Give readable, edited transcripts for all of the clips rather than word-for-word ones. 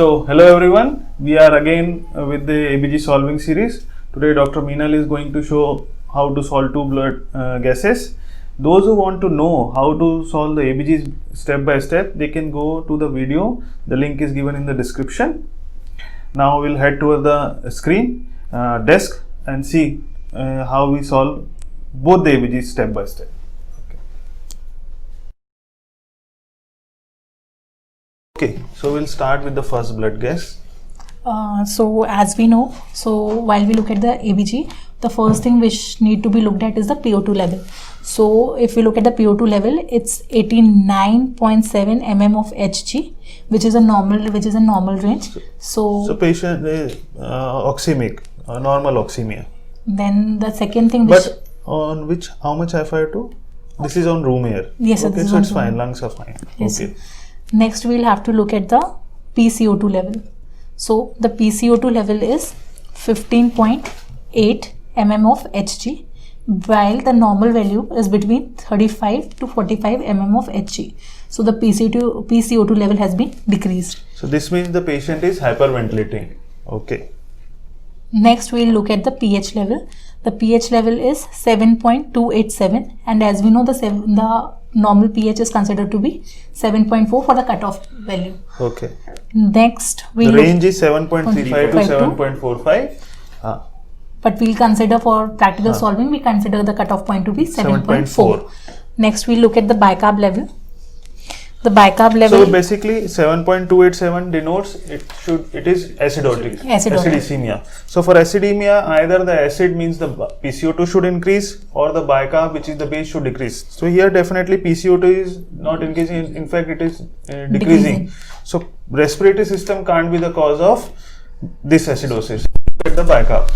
So, hello everyone. We are again with the ABG solving series. Today, Dr. Meenal is going to show how to solve two blood gases. Those who want to know how to solve the ABG step by step, they can go to the video. The link is given in the description. Now, we'll head toward the screen, desk, and see how we solve both the ABGs step by step. Okay, so we'll start with the first blood gas. So as we know, while we look at the ABG, the first thing which need to be looked at is the PO2 level. So if we look at the PO2 level, it's 89.7 mm of Hg, which is a normal range. So Patient is oxemic, normal oxemia. Then the second thing, But on which, how much FiO2? This is on room air. Yes, sir, okay, this is so on it's room fine. air. Lungs are fine. Yes, Okay. next we'll have to look at the PCO2 level. So the PCO2 level is 15.8 mm of Hg, while the normal value is between 35 to 45 mm of Hg. So the PCO2 level has been decreased. So this means the patient is hyperventilating. Okay. Next we'll look at the pH level. The pH level is 7.287, and as we know, the normal pH is considered to be 7.4 for the cutoff value. Okay. Next we The range is 7.35 to 7.45. But we'll consider for practical solving, we consider the cutoff point to be 7.4. Next we look at the bicarb level. The bicarb level. So basically 7.287 denotes it is acidemia. So for acidemia, either the acid means the PCO2 should increase or the bicarb, which is the base, should decrease. So here definitely PCO2 is not increasing, in fact it is decreasing. So respiratory system can't be the cause of this acidosis. Look at the bicarb.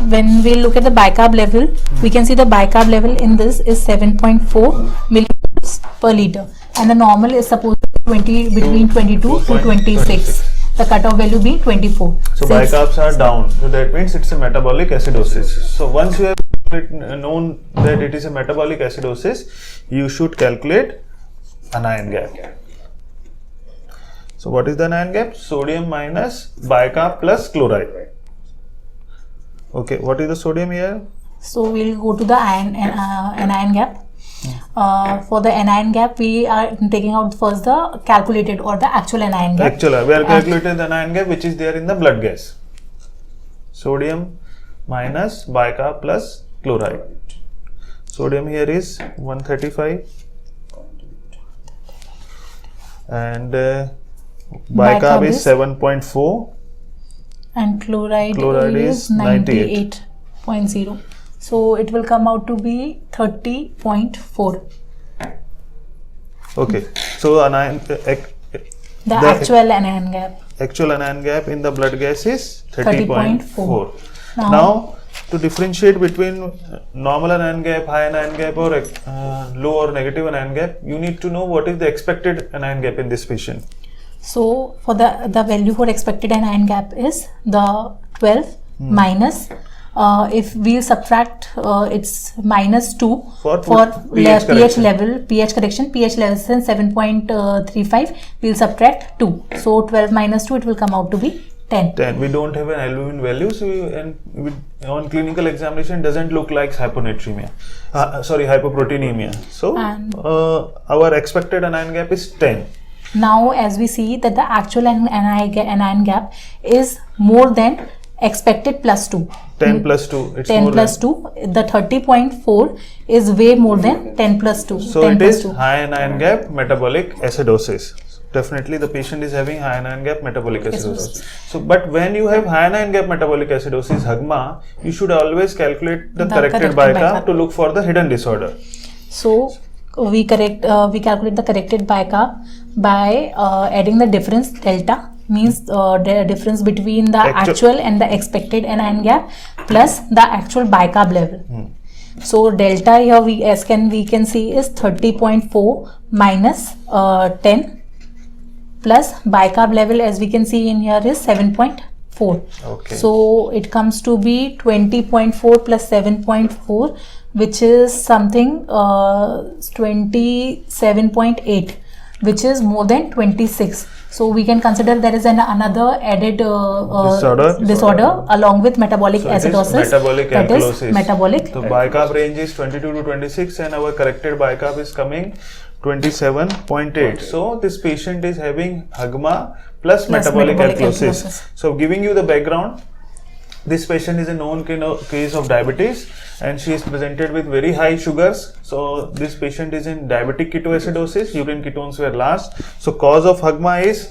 When we look at the bicarb level, we can see the bicarb level in this is 7.4 millimoles per liter, and the normal is supposed to be between 22 to 26. The cutoff value being 24. So bicarbs are down. So that means it's a metabolic acidosis. So once you have known that it is a metabolic acidosis, you should calculate anion gap. So what is the anion gap? Sodium minus bicarb plus chloride. Okay, what is the sodium here? So we'll go to the anion gap. For the anion gap, we are taking out first the calculated or the actual anion gap. Actual, we are calculating the anion gap which is there in the blood gas. Sodium minus bicarb plus chloride. Sodium here is 135 and bicarb is 7.4 and chloride is 98.0. So it will come out to be 30.4. Okay, so the actual anion gap. Actual anion gap in the blood gas is 30.4. Now to differentiate between normal anion gap, high anion gap, or low or negative anion gap, you need to know what is the expected anion gap in this patient. So for the value for expected anion gap is the 12 minus, if we subtract, it's minus 2 for pH level, pH correction, pH less than 7.35, we'll subtract 2. So 12 minus 2, it will come out to be 10. We don't have an albumin value, so on clinical examination doesn't look like hypoproteinemia. So our expected anion gap is 10. Now as we see that the actual anion gap is more than expected plus 2. 10 plus 2. It's 10 plus 2. The 30.4 is way more than 10 plus 2. So it is high anion gap metabolic acidosis. Definitely the patient is having high anion gap metabolic acidosis. So but when you have high anion gap metabolic acidosis, HAGMA, you should always calculate the corrected bicarb to look for the hidden disorder. So we calculate the corrected bicarb by adding the difference delta, means the difference between the actual and the expected anion gap plus the actual bicarb level. So delta here we can see is 30.4 minus 10 plus bicarb level, as we can see in here, is 7.4. Okay. So it comes to be 20.4 plus 7.4, which is something 27.8, which is more than 26. So we can consider there is another added disorder along with metabolic So it is acidosis. metabolic That alkalosis. is metabolic. The bicarb range is 22 to 26 and our corrected bicarb is coming 27.8. So this patient is having HAGMA plus metabolic alkalosis. So giving you the background, this patient is a known case of diabetes and she is presented with very high sugars. So this patient is in diabetic ketoacidosis, urine ketones were last. So cause of HAGMA is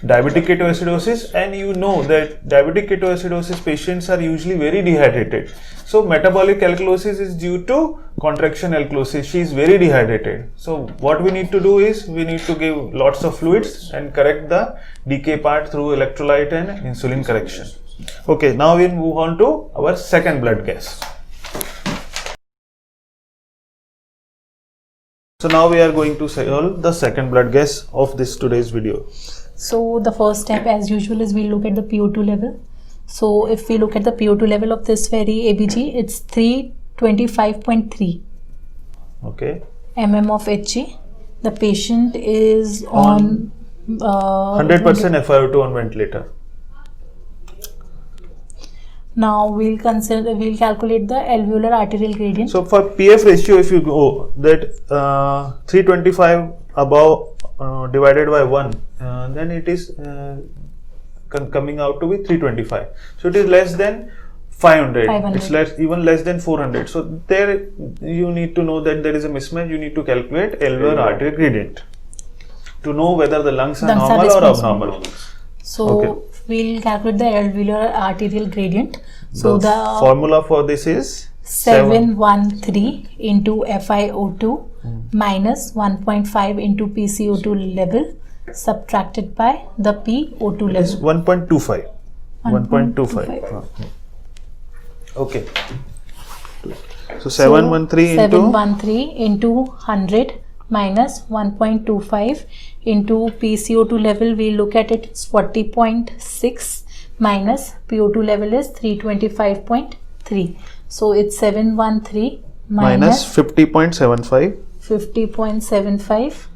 diabetic ketoacidosis, and you know that diabetic ketoacidosis patients are usually very dehydrated. So metabolic alkalosis is due to contraction alkalosis. She is very dehydrated. So what we need to do is we need to give lots of fluids and correct the decay part through electrolyte and insulin correction. Okay, now we move on to our second blood gas. So now we are going to solve the second blood gas of this today's video. So the first step as usual is we look at the PO2 level. So if we look at the PO2 level of this very ABG, it's 325.3 Okay. mm of Hg. The patient is on 100% FiO2 on ventilator. Now we'll calculate the alveolar arterial gradient. So for PF ratio, if you go that 325 above divided by 1, then it is coming out to be 325. So it is less than 500. It's even less than 400. So there you need to know that there is a mismatch. You need to calculate alveolar arterial gradient to know whether the lungs are normal or abnormal. So we'll calculate the alveolar arterial gradient. So the formula for this is 713 into FiO2 minus 1.5 into PCO2 level subtracted by the PO2 level. Is 1.25. 1.25. Okay. So 713 into 100 minus 1.25 into PCO2 level, we look at it, it's 40.6 minus PO2 level is 325.3. So it's 713 minus 50.75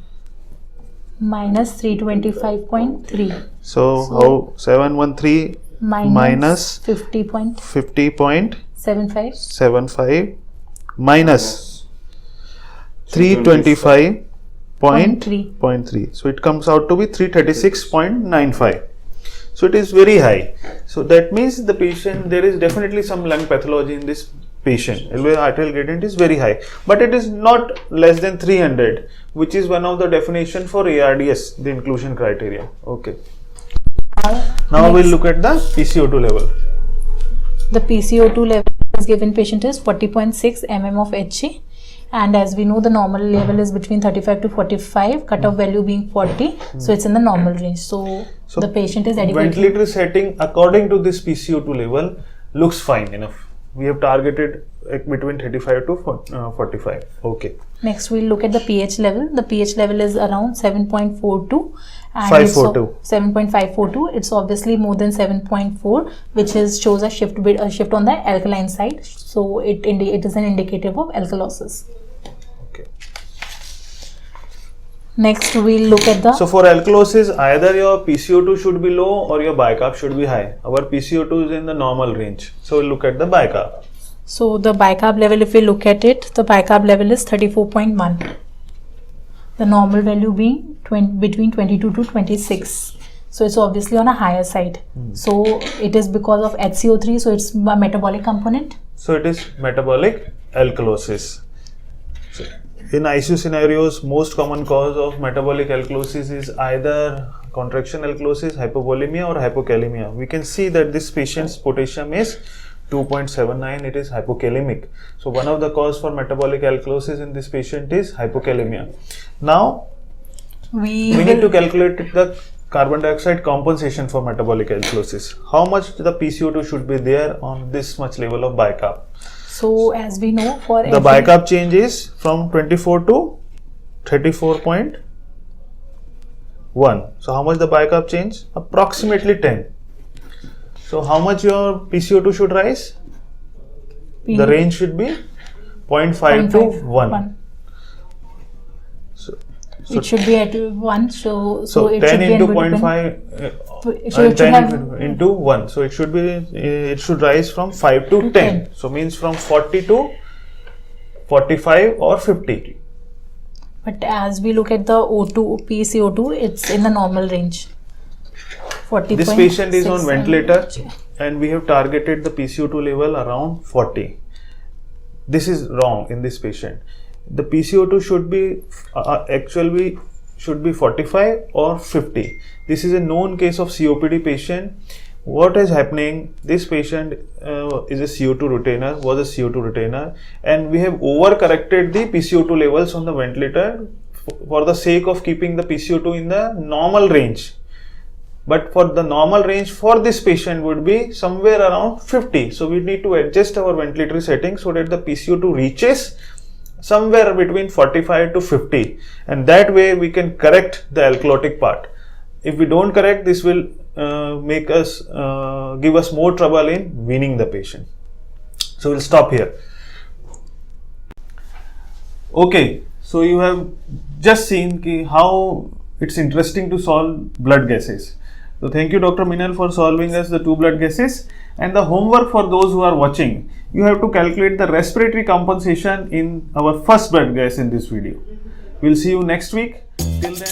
minus 325.3. So how 713 minus 50.75 minus 325.3. So it comes out to be 336.95. So it is very high. So that means the patient, there is definitely some lung pathology in this patient. Alveolar arterial gradient is very high, but it is not less than 300, which is one of the definition for ARDS, the inclusion criteria. Okay. Now we'll look at the PCO2 level. The PCO2 level as given patient is 40.6 mm of Hg, and as we know the normal level is between 35 to 45, cutoff value being 40, so it's in the normal range. So the patient is adequately. Ventilator setting according to this PCO2 level looks fine enough. We have targeted between 35 to 45. Okay. Next we'll look at the pH level. The pH level is around 7.42 and 7.542. It's obviously more than 7.4, which shows a shift on the alkaline side. So it is an indicative of alkalosis. Okay. Next we'll look at the. So for alkalosis, either your PCO2 should be low or your bicarb should be high. Our PCO2 is in the normal range. So we'll look at the bicarb. So the bicarb level, if we look at it, the bicarb level is 34.1. The normal value being between 22 to 26. So it's obviously on a higher side. So it is because of HCO3. So it's a metabolic component. So it is metabolic alkalosis. So in ICU scenarios, most common cause of metabolic alkalosis is either contraction alkalosis, hypovolemia or hypokalemia. We can see that this patient's potassium is 2.79, it is hypokalemic. So one of the cause for metabolic alkalosis in this patient is hypokalemia. Now we need to calculate the carbon dioxide compensation for metabolic alkalosis. How much the PCO2 should be there on this much level of bicarb? So as we know, for the bicarb change is from 24 to 34.1. So how much the bicarb change? Approximately 10. So how much your PCO2 should rise? The range should be 0.5 to 1. So, it should be at 1. So it 10 should be into in between. 0.5 So and it should 10 have into 1. So it should be, it should rise from 5 to 10. 10. So means from 40 to 45 or 50. But as we look at the O2, PCO2, it's in the normal range. 40. This patient is on ventilator and we have targeted the PCO2 level around 40. This is wrong in this patient. The PCO2 should be actually should be 45 or 50. This is a known case of COPD patient. What is happening? This patient is a CO2 retainer, was a CO2 retainer, and we have overcorrected the PCO2 levels on the ventilator for the sake of keeping the PCO2 in the normal range. But for the normal range for this patient would be somewhere around 50. So we need to adjust our ventilatory setting so that the PCO2 reaches somewhere between 45 to 50, and that way we can correct the alkalotic part. If we don't correct, this will make us give us more trouble in weaning the patient. So we'll stop here. Okay, so you have just seen how it's interesting to solve blood gases. So thank you, Dr. Meenal, for solving us the 2 blood gases. And the homework for those who are watching, you have to calculate the respiratory compensation in our first blood gas in this video. We'll see you next week. Till then.